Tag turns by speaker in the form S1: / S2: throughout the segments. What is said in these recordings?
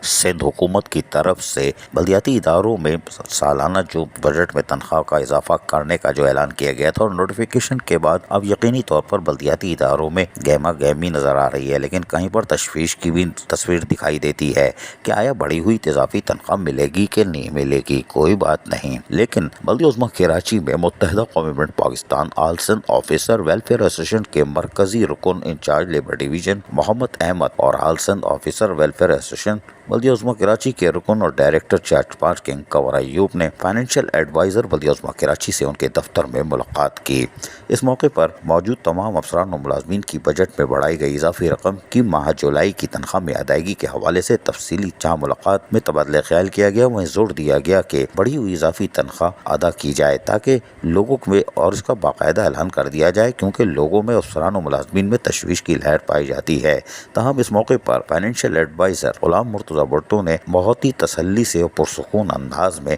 S1: सिंध हुकूमत की तरफ से बल्दियाती इदारों में सालाना जो बजट में तनख्वाह का इजाफा करने का जो ऐलान किया गया था और नोटिफिकेशन के बाद अब यकीनी तौर पर बल्दियाती इदारों में गहमा गहमी नज़र आ रही है, लेकिन कहीं पर तशवीश की भी तस्वीर दिखाई देती है कि आया बढ़ी हुई इजाफी तनख्वाह मिलेगी कि नहीं मिलेगी, कोई बात नहीं। लेकिन बल्दिया उज़्मा कराची में Muttahida Qaumi bank Pakistan all Sindh officer welfare association के मरकजी रुकन incharge labour division Mohammad Ahmed और all Sindh officer welfare association Baldia Uzma Karachi के रुकन और director charge parking Kanwar Ayub ने फाइनेंशियल एडवाइज़र बल्दिया उज़्मा कराची से उनके दफ्तर में मुलाकात की। इस मौके पर मौजूद तमाम अफसरान और मुलाजमीन की बजट में बढ़ाई गई इजाफी रकम की माह जुलाई की तनख्वाह में अदायगी के हवाले से तफसीली जहाँ मुलाकात में तबादला ख्याल किया गया, वहीं जोर दिया गया कि बढ़ी हुई इजाफी तनख्वाह अदा की जाए ताकि लोगों में और इसका बाकायदा ऐलान कर दिया जाए, क्योंकि लोगों में अफसरान और मुलाजमीन में तशवीश की लहर पाई जाती है। तहम इस मौके पर फाइनेंशियल एडवाइज़र गुलाम मुर्तज़ा भुट्टो ने बहुत ही तसल्ली से और पुरसुकून अंदाज में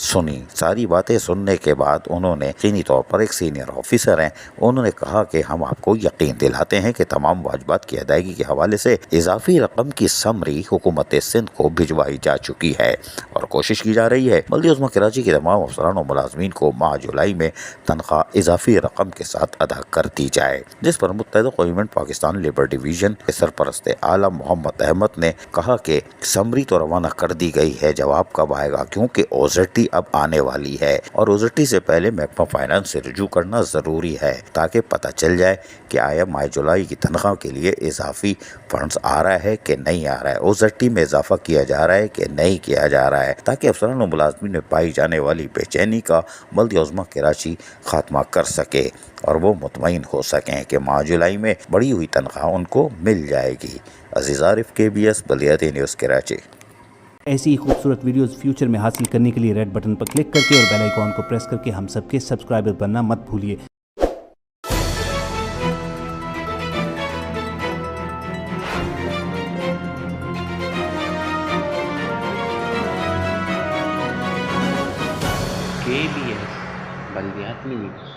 S1: सुनी। सारी बातें सुनने के बाद उन्होंने यकीनी तौर पर एक सीनियर ऑफिसर हैं, उन्होंने कहा कि हम आपको यकीन दिलाते हैं कि तमाम वाजिबात की अदायगी के हवाले से इजाफी रकम की समरी हुकूमत सिंध को भिजवाई जा चुकी है और कोशिश की जा रही है बल्दिया उज़्मा कराची के तमाम अफसरान और मुलाजमीन को माह जुलाई में तनख्वाह इजाफी रकम के साथ अदा कर दी जाए, जिस पर मुत्तहिदा Qaumi bank Pakistan labour division के सरपरस्त आलम मोहम्मद अहमद ने कहा कि समरी तो रवाना कर दी गई है, जवाब कब आएगा, क्योंकि ओजेटी अब आने वाली है और ओजेटी से पहले महकमा फाइनेंस से रुजू करना ज़रूरी है ताकि पता चल जाए कि आया माह जुलाई की तनख्वाह के लिए इजाफी फंड्स आ रहा है कि नहीं आ रहा है, ओजेटी में इजाफा किया जा रहा है कि नहीं किया जा रहा है, ताकि अफसरान और मुलाजमीन में पाई जाने वाली बेचैनी का बल्दिया उज़्मा कराची खात्मा कर सके और वो मुतमईन हो सकें कि माह जुलाई में बढ़ी हुई तनख्वाह उनको मिल जाएगी। अज़ीज़ आरिफ, KBS बल्दियाती न्यूज़ कराची।
S2: ऐसी ही खूबसूरत वीडियोस फ्यूचर में हासिल करने के लिए रेड बटन पर क्लिक करके और बेल आइकॉन को प्रेस करके हम सबके सब्सक्राइबर बनना मत भूलिए।
S3: KBS बल्दियाती न्यूज़।